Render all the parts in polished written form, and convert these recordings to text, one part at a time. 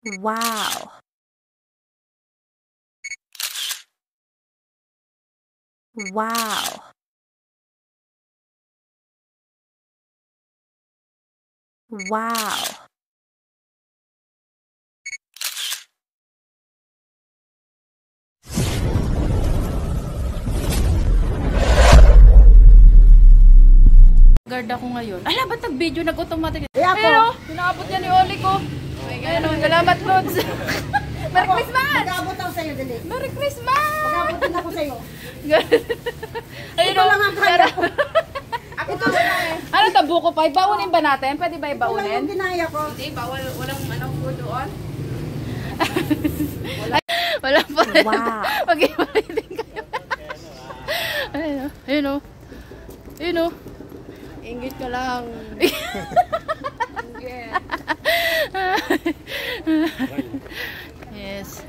Wow. Wow. Wow. Guard ako ngayon. Ala, ba't nag-video nag-automatic? Pero, pinaabot niya ni Oli ko. Ayun, salamat, Lods. Merry Christmas! Mag-aabot ako sa'yo, dali. Merry Christmas! Mag-aabot din ako sa'yo. Ayun, Ito lang ang kaya. Ito lang eh. Ano ito, buko pa? Ibaunin ba natin? Pwede ba Ito lang ibaunin? yung ginaya ko. Hindi, bawal, walang food doon. Wala pa rin. Wow. Mag-ibaunin kayo. Ayun o. Ayun o. Ayun o. Ingit ka lang. Yes.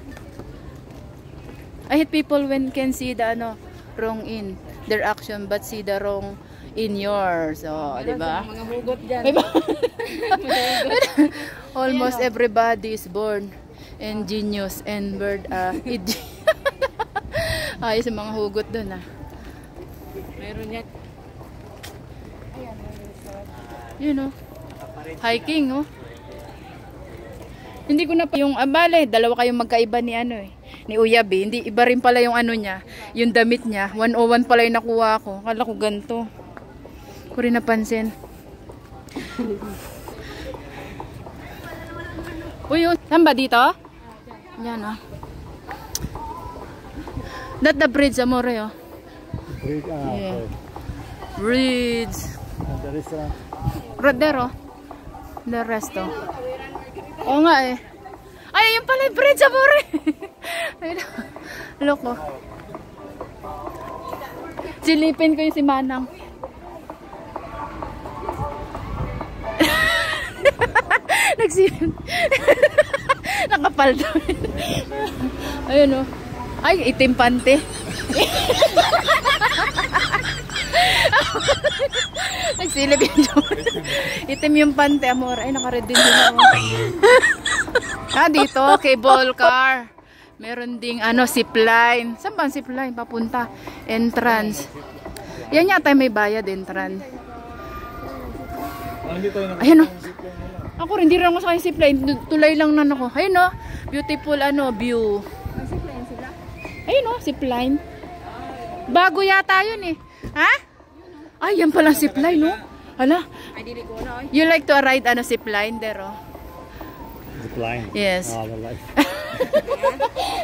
I hate people when can see the wrong in their action but see the wrong in yours. So, di ba? Mga hugot dyan. Almost everybody is born and genius and bird ayos sa mga hugot doon Meron yan. You know. Hiking, oh. Hindi ko na pa yung bale, dalawa kayong magkaiba ni ni Uyab eh. Hindi iba rin pala yung niya, yung damit niya. 101 pala yung nakuha ko. Akala ko ganito. Ko rin napansin. Uy, saan ba dito? Yan, oh. That the bridge, amore, oh. Bridge, Yeah. okay. Bridge. And the restaurant. Rodero. The resto. Oo nga eh. Ay, yung pala yung bridge, amore. Loko. Silipin ko yung si Manang. Nagsilip. Nakapaldo. Ayun o. Ay, itim pante. Nagsilip yung joke. Itim yung pante, amor. Ay, nakared din din ako. Dito, cable car. Meron ding zipline. Saan ba ang zipline? Papunta. Entrance. Yan yata may bayad, entrance. Ayan o. Ako rin, hindi rin ako sa zipline. Tulay lang na ako. Ayun o. Beautiful view. Zipline sila? Ayun o, zipline. Bago yata yun eh. Ha? Ay, yan pala zipline, no? Hala. Ay, dili ko na. You like to ride zipline there, oh? Zipline? Yes. Oh, I like.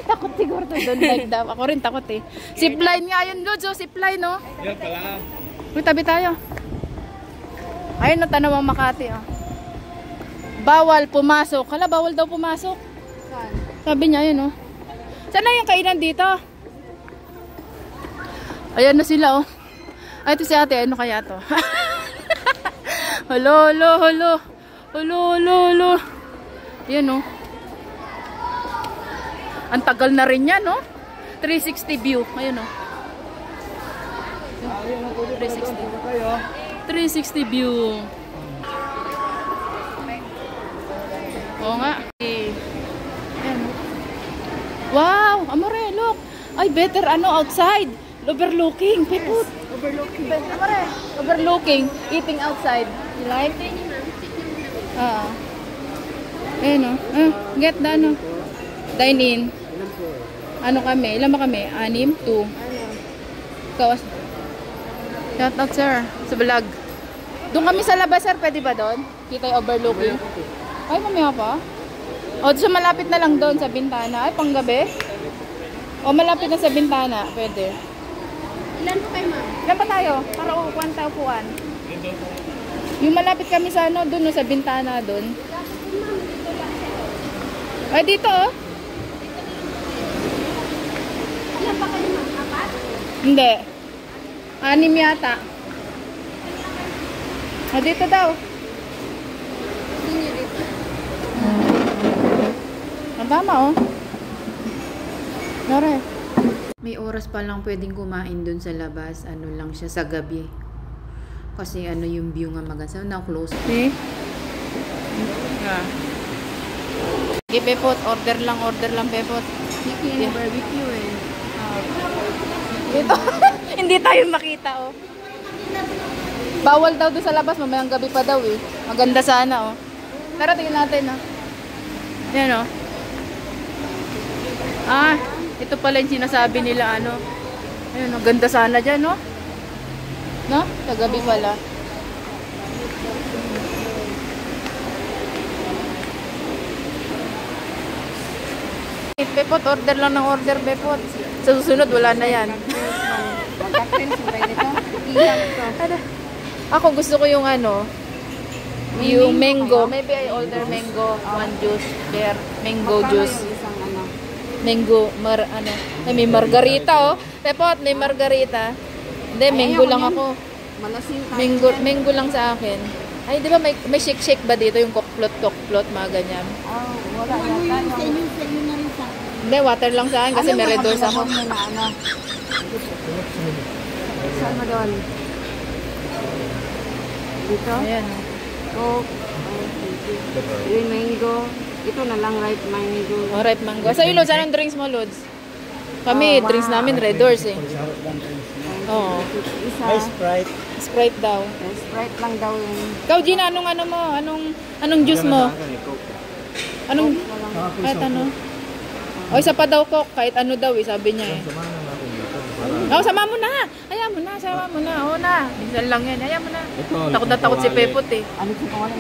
Takot siguro to, don't like daw. Ako rin takot eh. Zipline nga yun, Lods, oh, zipline, no? Yan pala. Uy, tabi tayo. Ayun na, Tanawang Makati, oh. Bawal pumasok. Hala, bawal daw pumasok. Saan? Sabi niya, yun, oh. Saan na yung kainan dito? Ayan na sila, oh. Ay, ito si ate. Ano kaya to? Halo, halo, halo. Halo, halo, halo. Yan, oh. Ang tagal na rin yan, oh. 360 view. Ayun, oh. 360 view. Oo nga. Ayan, oh. Wow! Amore, look. Ay, better outside. Overlooking. Piput. Overlooking. Amore, overlooking. Eating outside. You like? Ayan, oh. Get the dine in. Kami? Ilan ba kami? 6? 2. Ikaw. Shout out, sir. Sa vlog. Doon kami sa labas, sir. Pwede ba doon? Kita yung overlooking. Ay, mamaya pa. O, so malapit na lang doon sa bintana. Ay, panggabi. O, malapit na sa bintana. Pwede. Ilan po kayo, ma'am? Ilan pa tayo? Para upuan tayo upuan. Yung malapit kami sa doon sa bintana doon. Ay, dito, oh. Ilan pa kayo, ma'am? 4? Hindi. 6 yata. O, dito daw. Sino dito? Ang tama, oh. Nore. May oras pa lang pwedeng kumain dun sa labas. Ano lang siya sa gabi. Kasi yung view nga maganda. Now close. See? Yeah. Okay, Pepot. Order lang, Pepot. Chicken barbecue eh. Dito. Hindi tayo makita, oh. Bawal daw doon sa labas. Mamayang gabi pa daw, eh. Maganda sana, oh. Tara, tingnan natin, oh. Yan, oh. Ah, ito pala yung sinasabi nila, ano. Ayun, oh. Ganda sana dyan, no? No? Kagabi pala. Pepot, order lang ng order, Pepot. Sa susunod, wala na yan. Magka-friends mo kayo dito. Ilang ito. Ako gusto ko yung ano, yung mango. Maybe I order mango, one juice, there, mango juice. Isang ano. Mango, ano, ay, may margarita, oh. Pepot, may margarita. Hindi, mango lang ako. Malasing tayo. Mango lang sa akin. Ay, di ba may shake-shake ba dito? Yung kokplot, mga ganyan. Oh, wala Ano yata. yung sa inyo, sa inyo na rin sa akin. Hindi, water lang sa akin kasi may Red Doors ako. Ano na ano? Saan mo doon? Dito? Ayan. Coke. Yung mango. Ito na lang, ripe mango. Oh, ripe mango. Sa iyo, Lods, anong drinks mo, Lods? Kami, drinks namin, Red Doors eh. Oo. Isa. May Sprite. Sprite daw. Sprite lang daw yung... Ikaw, Gina, anong ano mo? Anong juice mo? Anong, kahit ano? O, isa pa daw, Coke. Kahit ano daw eh, sabi niya eh. Oh, sama mo na. Hayaan mo na, sama mo na. Oo na. Minsan lang yan. Hayaan mo na. Takot na takot si Pepot eh. Ano si Kawali?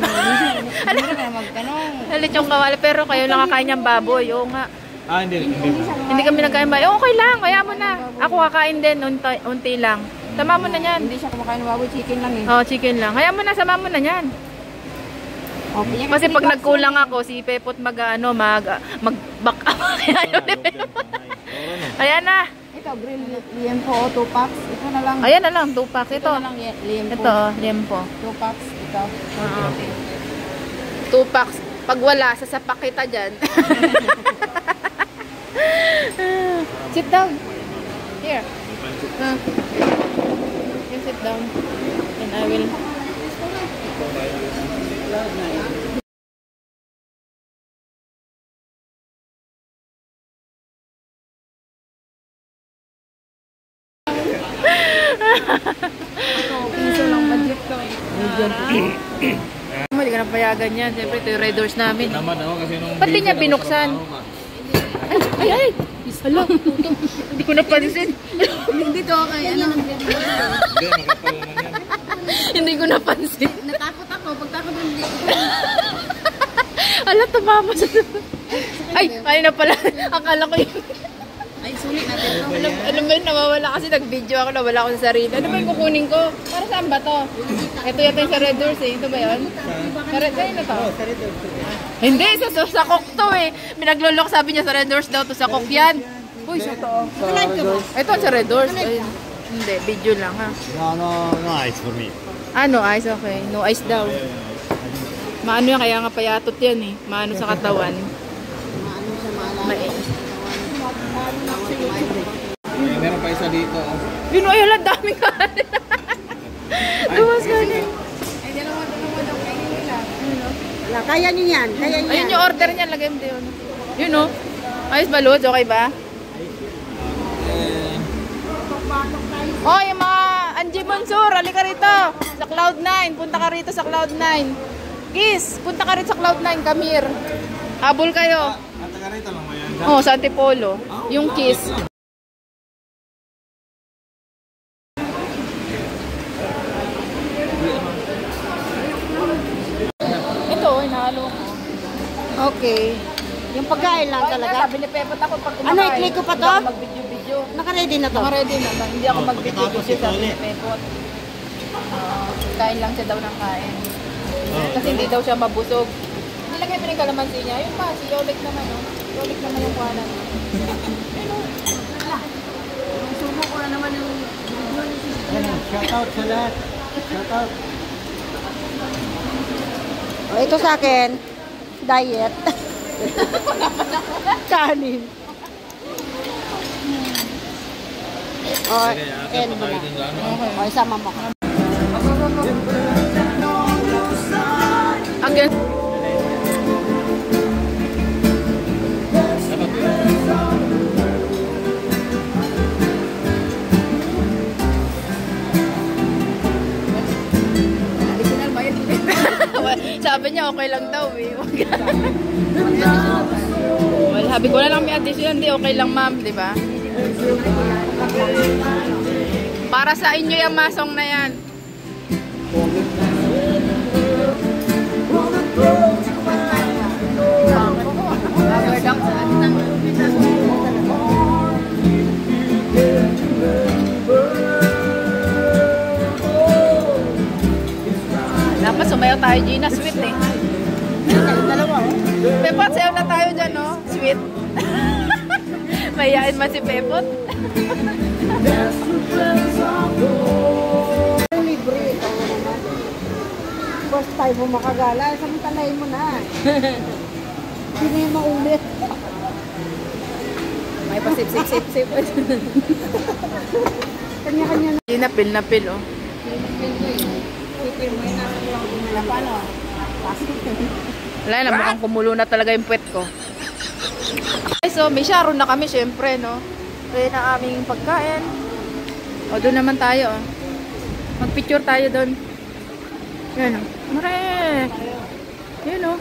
Ano na magtanong? Halit yung kawali, pero kayo nakakain niyang baboy. Oo nga. Ah, hindi. Hindi kami nagkain baboy. Okay lang, hayaan mo na. Ako kakain din, unti lang. Sama mo na yan. Hindi siya kumakain ng baboy, chicken lang eh. Oh, chicken lang. Hayaan mo na, sama mo na yan. Okay, Kasi pag nagkulang ako, si Pepot mag-back up. Ayan na. Ito, grill liempo o 2 packs. Ito na lang. Ayan na lang, 2 packs. Ito Ito. na lang liempo. Ito, lempo. 2 packs. Ito. Okay. 2 packs. Pag wala, sasapak kita dyan. Sit down. Here. You sit down. And I will... Piso lang budget ko. Hindi ka na payagan yan. Siyempre, ito yung Red Doors namin. Naman ako kasi nung... Ba't di niya binuksan? Ay! Hala, hindi ko napansin. Hindi to kay ano. Hindi, makapal naman yan. Hindi ko napansin. Natakot ako. Pagtakot hindi. Hala, tumama sa... Ay, ayun na pala. Akala ko yun. Ay, sulit natin to. Alam mo yun, nawawala kasi nag-video ako, nawala ako sa sarili. Ano ba yung kukunin ko? Para saan ba to? Ito yata yung sa Red Doors eh. Ito ba yun? Sa Red Doors na to? Hindi, sa Coke to eh. Minaglulok sabi niya sa Red Doors daw to, sa Coke yan. Uy, sa to. Ito sa Red Doors. Ayun. Hindi, video lang ha. No ice for me. No ice, okay. No ice daw. Maano yan, kaya nga payatot yan eh. Maano sa katawan. Maano siya maalala. Meron pa isa dito. Yun, ay, hala, daming kanin. Gawas kanin. Ay, dalawa daw kainin nila. Wala, kaya niyo yan. Kaya niyo Ayun yan. yung order niya, lagay mo yun. Yun o. Ayos ba, Lods? Okay ba? Oh, yung mga Angie Monsur, halika rito. Sa Cloud9. Punta ka rito sa Cloud9. Kiss, punta ka rito sa Cloud9, come here. Habol kayo. At taga rito lang mo yan. Oh, sa Antipolo. Yung Kiss. Ito, inahalo ko. Okay. Yung pagkain lang talaga. Sabi ni Pepot ako pag Ano, i-click ko pa to? Mag-video-video. Naka-ready na to. Naka-ready naman. Hindi ako mag-video-video sabi ni Pepot. Kain lang siya daw ng kain. Kasi hindi daw siya mabusog. Nilagay mo ng kalamansi niya. Yun pa, si Yolik naman. Oh. Yolik naman yung kuhanan. Subo ko na naman yung video ni sister. Shout out sa lahat. Shout out. O, ito sa akin. Diet. Kanin. O, end mo na. O, isama mo. Again. okay lang daw eh. Well, sabi ko na lang may addition, di okay lang ma'am, di ba? Para sa inyo yung masong na yan. Dapat sumayaw tayo, Gina. Sweet eh. Pepot, sayaw na tayo dyan, no? Sweet. Mayayain man si Pepot. Libre. First time mo makagala, samantalahin mo na. Hindi na yung maulit. May pasip-sip-sip-sip. Kanya-kanya na. Gina, pil oh. Wala na, mukhang kumulo na talaga yung puwet ko. Okay, so may sharon na kami syempre, no? Kaya na aming pagkain. O, doon naman tayo, oh. Mag-picture tayo doon. Yan, oh. Mare! Yan, oh.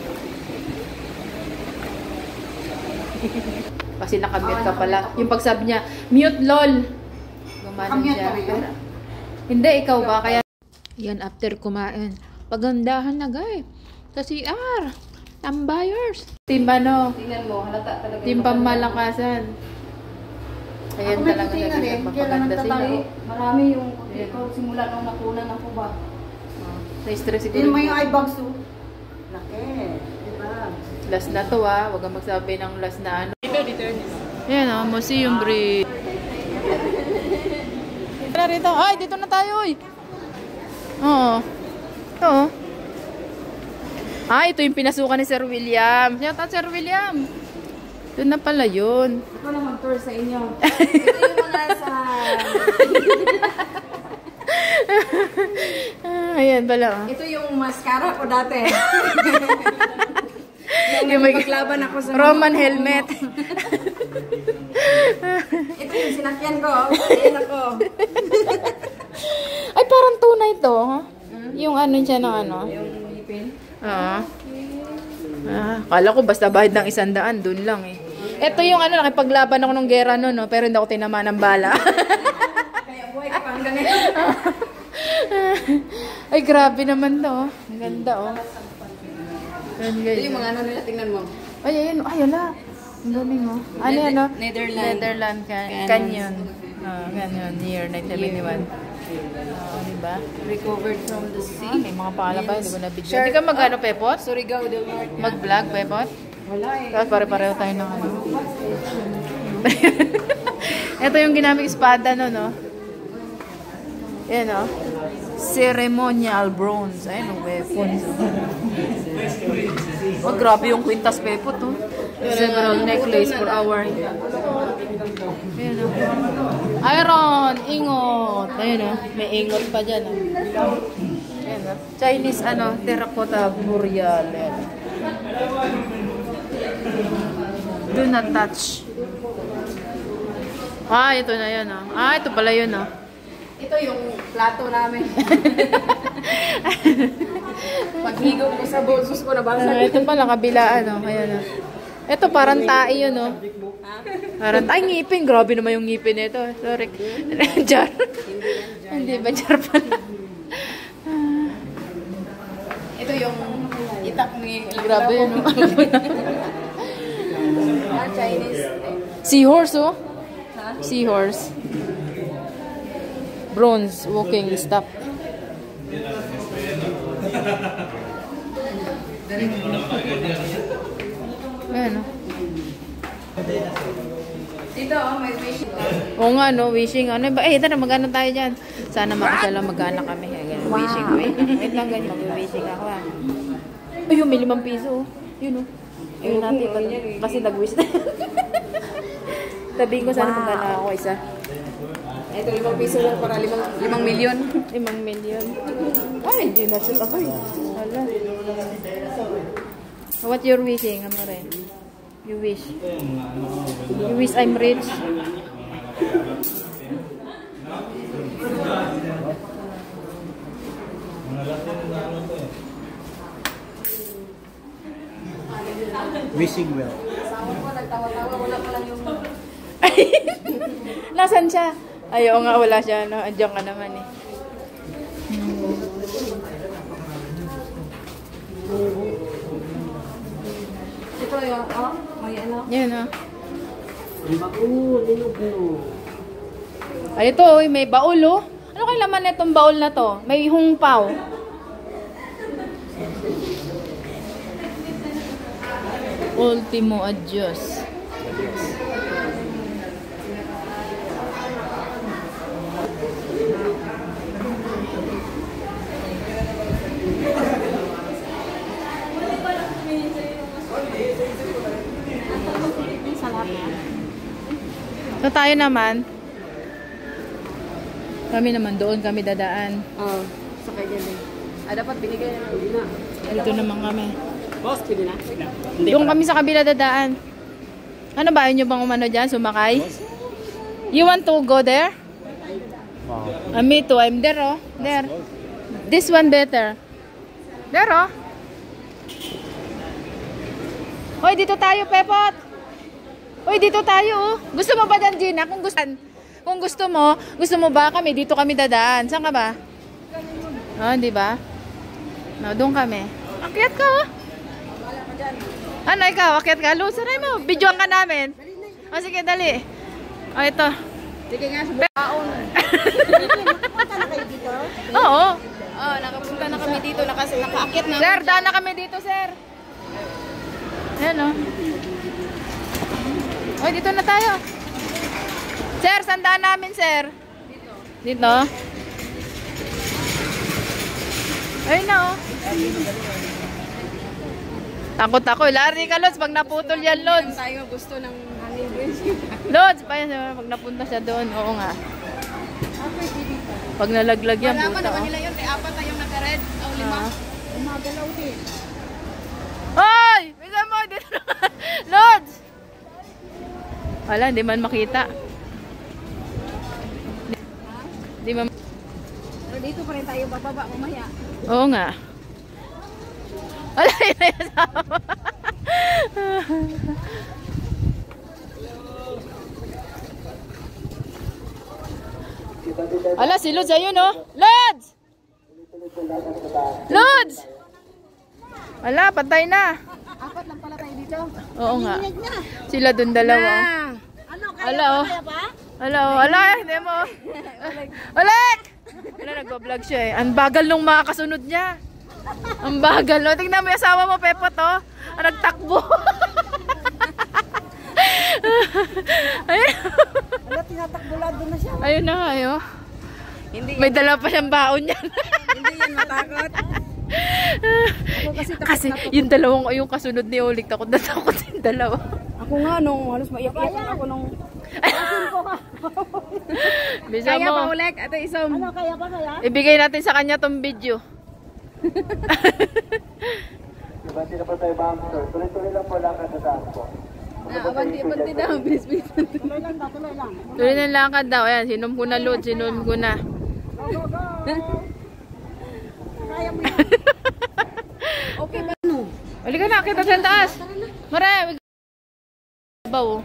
Kasi nakamute ka pala. Yung pagsabi niya, mute lol. Gumano siya. Hindi, ikaw ba? Kaya yan, after kumain. Pagandahan na, guys. Sa CR. Tambayers. Team ano? Tingnan mo, halata talaga. Team pamalakasan. Ayan talaga Kaya lang napapaganda sila. nagtatayo. Marami yung ikaw simula nung nakunan ako ba. Na-stress Hindi siguro. mo yung eye bags, oh. Laki. Diba? Last na to, ah. Huwag kang magsabi ng last na ano. Yan, ah. Museum breed. Tara rito. Ay, dito na tayo, oy. Oo. Ito. Ah, ito yung pinasukan ni Sir William. Shout out, Sir William. Doon na pala yun. Ako na mag-tour sa inyo. Ito yung mga sa... Ayan pala. Oh. Ito yung mascara ko dati. Yung may Paglaban ako sa... Roman helmet. Ito yung sinakyan ko. Ayan ako. Ay, parang tunay to. Huh? Yung ano siya ng ano. Yung ngipin. Kala ko basta bahid ng 100, dun lang eh. Ito yung ano, nakipaglaban ako nung gera no, pero hindi ako tinamaan ng bala. Kaya buhay ka pa hanggang ngayon. Ay, grabe naman to. Ang ganda oh. Ayan, guys. Ito yung mga ano nila, tingnan mo. Ay, ayun. Ay, ala. Ang galing oh. Ano yan oh? Netherland. Canyon. Canyon, year 1971. Diba? Recovered from the sea. May mga pangalan ba? Hindi mo na video. Sure. Hindi ka mag-ano, Pepot? Surigao del Norte. Mag-vlog, Pepot? Wala eh. Tapos pare-pareho tayo ng ano. Ito yung ginamit espada no. Yan o. Ceremonial bronze. Ayun o, weapons. Oh, grabe yung kwintas, Pepot oh. Several necklace for our. Ayan o. Iron! Ingot! Ayun o. May ingot pa dyan o. Ayan o. Chinese ano, terracotta burial. Ayan o. Do not touch. Ah, ito na yun o. Ah, ito pala yun o. Ito yung plato namin. Paghigo ko sa bolsos ko, nabasa. Ito pala, kabilaan o. Ayan o. Ito parang tae yun o. Parang tae ngipin. Grabe naman yung ngipin nito. Sorry. Jar. Hindi ba jar pala? Ito yung itak ni... Grabe yun o. Chinese. Seahorse oh. Seahorse. Bronze walking stop. Ayan o. Dito, may wishing ka. Oo nga no, wishing. Ano ba? Eh, tara, mag-ano tayo dyan. Sana makasala mag-anak kami. Ayan, wishing. Wait lang ganyan, mag-wishing ako ah. Ayun, may 5 piso oh. Yun oh. Ayun natin. Kasi nag-wish na. Sabihin ko sana mag-anak ako isa. Ito, 5 piso lang para 5 milyon. 5 million. Ay, hindi na shoot ako eh. Hala. What you're wishing, amore? You wish. You wish I'm rich. Wishing well. Nasaan siya? Ayaw nga, wala siya. No? Andiyan ka naman eh. Ito yung, may ano. Yan o. Linog. Ay, ito, may baul oh. Ano kaya laman na itong baul na to? May hungpaw. Ultimo adios. So tayo naman. Kami naman doon kami dadaan. Oo, sa kanya din. Dapat binigay na lang na. Dito naman kami. Boss, pwede na? Doon kami sa kabila dadaan. Ano ba? Yun yung bang umano dyan? Sumakay? You want to go there? Me too. I'm there oh. There. This one better. There oh. Hoy, dito tayo, Pepot. Hoy, dito tayo oh. Gusto mo ba dan, Gina? Kung gusto mo ba kami? Dito kami dadaan. Saan ka ba? Oh, di ba? No, doon kami. Akyat ka oh. Ano ikaw? Akyat ka? Lusaray mo. Videoan ka namin. O sige, dali. O ito. Sige nga, baon. Nakapunta na kayo dito? Oo. Oo, nakapunta na kami dito. Nakaakyat na. Sir, daan na kami dito, sir. Ayan o. Oy, dito na tayo. Sir, saan daan namin, sir? Dito. Dito? Ayun na o. Takot ako. Lari ka, Lods. Pag naputol yan, Lods. Tayo gusto ng honey bridge. Lods, pa yan. Pag napunta siya doon. Oo nga. Pag nalaglag yan, Wala pa puta. naman Oh. nila yun. Apat na yung naka-red. O, 5. Umagalaw din. Hoy! Bisa mo! Dito na. Lods! Wala, hindi man makita. Di man. Pero dito pa rin tayo bababa mamaya. Oo nga. Wala, yun na yung sama. Ala, si Lods, ayun oh. Lods! Lods! Wala, patay na. Apat lang pala tayo dito. Oo nga. Sila dun dalawa. Ano, Ala oh. kaya ba? Ala oh. Ala, hindi mo. Ulit! Wala, nagbablog siya eh. Ang bagal nung mga kasunod niya. Ang bagal no. Tingnan mo yung asawa mo, Pepot oh. Nagtakbo. Ayun. Wala, tinatakbo lang doon na siya. Ayun na nga oh. Hindi May dala pa siyang baon yan. Hindi yan matakot. Ako kasi takot Kasi na to. yung dalawang yung kasunod ni Ulik, takot na takot yung dalawa. Ako nga nung halos maiyak-iyak ako nung... Bisa Kaya pa mo. ulit, ate Isom. Ano, kaya pa kaya? Ibigay natin sa kanya tong video. Diba sila pa tayo bangster? Tuloy-tuloy lang po lakad sa daan po. Abanti daw, bilis-bilis. Tuloy lang. Tuloy na lakad daw. Ayan, sinom ko na load, sinom ko na. Kaya mo yan. Okay ba? Ano? Halika na, kita sa taas. Mare, bawo.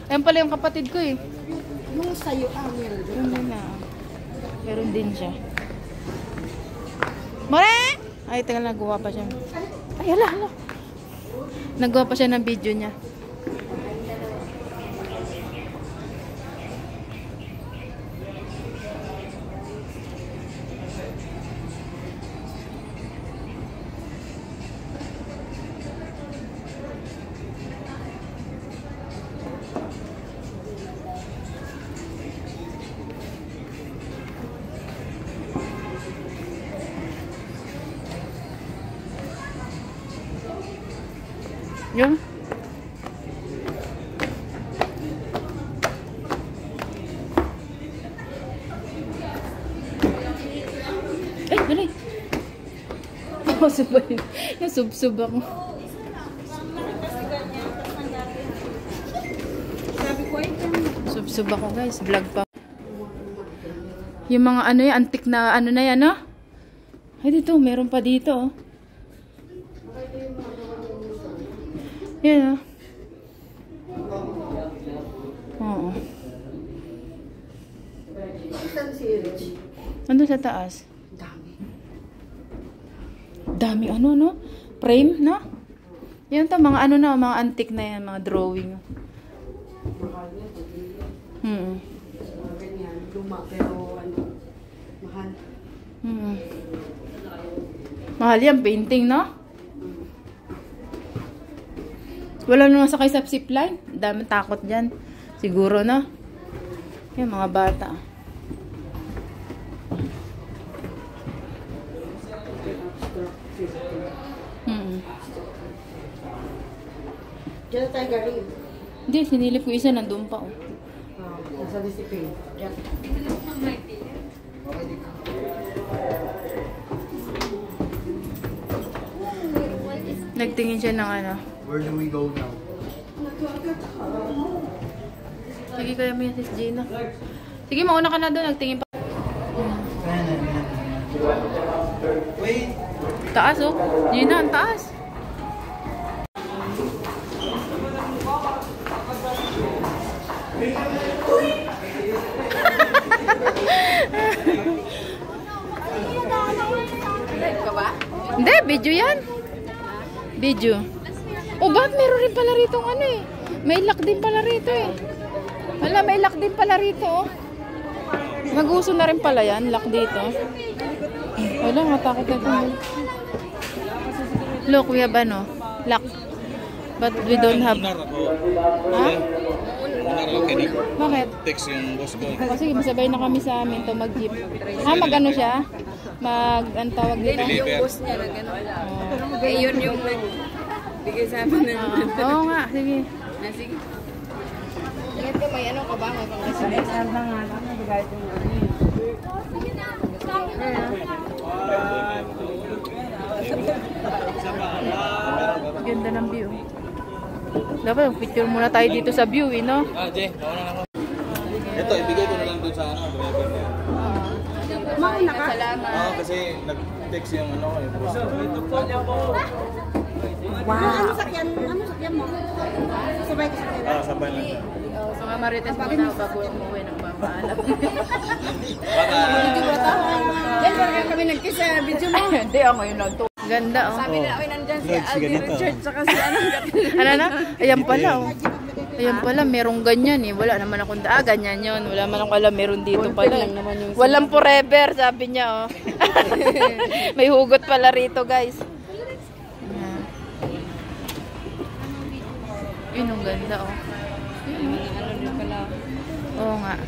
Ayan pala yung kapatid ko eh. Yung sayo, meron din. Meron na. Meron din siya. Mare! Ay, teka lang, nagawa pa siya. Ay, hala. Nagawa pa siya ng video niya. Yung? Ay, dali. Ako subay. Nasubsub ako. Subsub ako guys. Vlog pa. Yung mga ano yan, antik na ano na yan, no? Ay, dito. Meron pa dito, oh. Yan, Oo. Nandun sa taas. Dami ano, no? Frame, no? Yan to, mga ano na, mga antique na yan, mga drawing. Ganyan, luma pero ano, mahal. Mahal yan, painting, no? Wala naman sakay sa zipline. Dami takot dyan. Siguro, no? Yan, mga bata. Diyan tayo galing. Hindi, sinilip ko isa, nandun pa, oh. Nasa disipin. Diyan. Nagtingin siya ng ano. Where do we go now? Sige, kaya mo yan, Sis Gina. Sige, mauna ka na doon. Nagtingin pa. Wait! Taas, oh. Gina, ang taas. Hindi, video yan. Video. Oh, bakit meron rin pala rito ano eh. May lock din pala rito eh. Wala, may lock din pala rito oh. Mag-uso na rin pala yan, lock dito. Wala, matakot na ito. Look, we have ano, lock. But we don't have. Ha? Bakit? Text yung boss ko. O sige, masabay na kami sa amin to mag-jeep. Mag-ano siya? Ang tawag dito? Yung boss niya na gano'n. Eh, yun yung nagbigay sa amin na. Oo nga, sige. Sige. Ingat ka, may ano ka ba? May pang-resume. Sarda nga lang, nabigay ito yung ano. Ganda ng view. Dapat picture muna tayo dito sa view, eh, no? Jay, nauna na ako. Ito, ibigay ko na lang doon sa ano, driver niya. Mauna ka. Salamat. Oo, kasi nag-text yung ano, yung boss ko. Wow. Ano sakyan mo? Sabay ka sakyan. Sabay lang. So, mga marites muna bago umuwi ng pamaalam. Baka... Yan, parang kami nagkisa video mo. Hindi, ako yun lang to. Ganda, oh. Sabi nila, oy, nandyan si Aldi Richard, saka si ano. Ano na? Ayan pala, oh. Ayan pala, merong ganyan eh. Wala naman akong ganyan yun. Wala man akong alam, meron dito pala. Walang forever, sabi niya, oh. May hugot pala rito, guys. Ayan. Yun, ang ganda, oh. Ano din pala. Oo nga.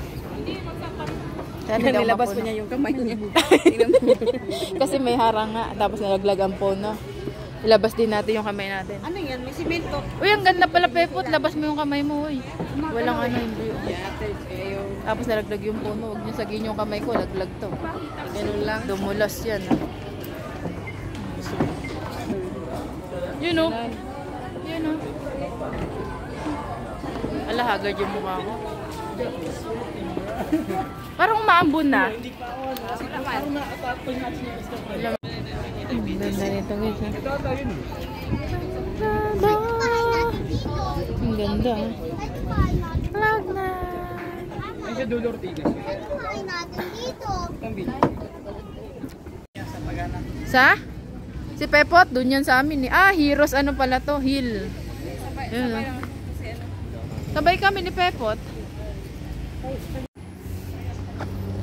Nilabas ko niya yung kamay niya. Kasi may harang nga. Tapos nalaglag ang phone, no? Ilabas din natin yung kamay natin. Ano yan? May simento. Uy, ang ganda pala, Pepot. Labas mo yung kamay mo, uy. Walang ano, hindi. Tapos nalaglag yung phone mo. Huwag niyo sagin yung kamay ko. Laglag to. Ganun lang. Dumulas yan. You know? You know? Ala, haggard yung mukha ko. Parang umaambon na. Ganda nito, guys. Ang ganda. Vlog na. Sa? Si Pepot, dun yan sa amin eh. Ah, Heroes ano pala to? Hill. Yun, oh. Sabay kami ni Pepot.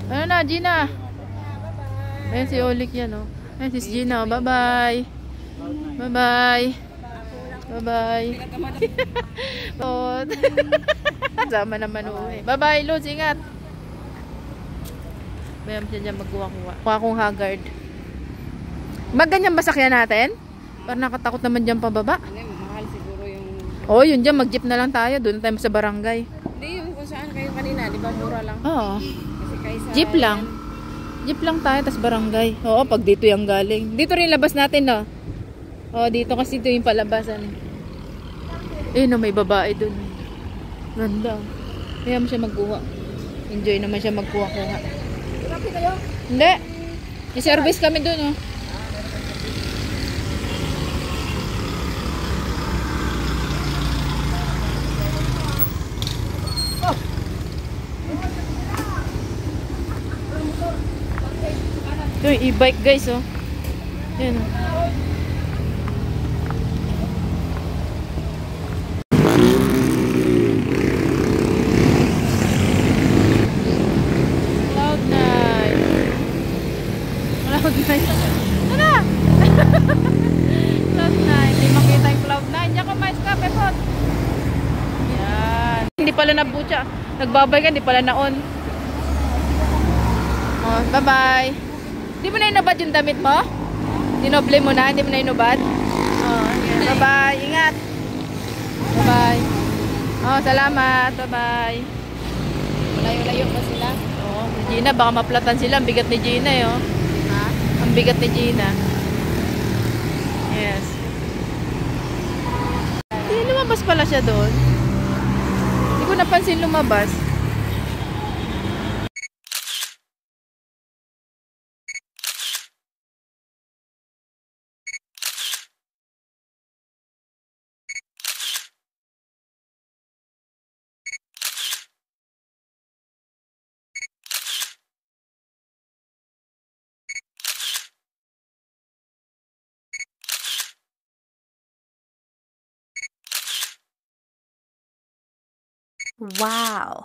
Ano na, Gina? Ayan si Olik yan, oh. Ayan si Gina, oh. Bye-bye. Bye-bye. Bye-bye. Pepot. Sama naman, oh. Bye-bye, Luz. Ingat. Mayroon siya dyan magkuha-kuha. Kuha kong haggard. Ganyan ba sakyan natin? Parang nakatakot naman dyan pababa. Mahal siguro yung... Oo, yun dyan. Mag-jeep na lang tayo. Doon tayo sa barangay. Hindi, yung kung saan kayo kanina. Di ba mura lang? Oo. Kasi kayo sa... Jeep lang. Jeep lang tayo, tas barangay. Oo, pag dito yung galing. Dito rin labas natin, no? Oo, dito kasi ito yung palabasan. Eh, no, may babae dun. Ganda. Kaya mo siya magkuha. Enjoy naman siya magkuha-kuha. Grabe kayo? Hindi. I-service kami dun, oh. yung e-bike guys, oh. Yan, oh. Cloud9. Cloud9. Ano? Cloud9. Hindi makita yung Cloud9. Diyan ka, mais ka, pepot. Yan. Hindi pala nabutya. Nagbabay ka, hindi pala na-on. Oh, bye-bye. Hindi mo na inubad yung damit mo? Dinoble mo na? Hindi mo na inubad? Oh, yan. Bye-bye. Ingat. Bye-bye. Oh, salamat. Bye-bye. Layo-layo pa sila. Oh, si Gina, baka maplatan sila. Ang bigat ni Gina, eh, oh. Ha? Ang bigat ni Gina. Yes. Lumabas pala siya doon. Hindi ko napansin lumabas. Wow.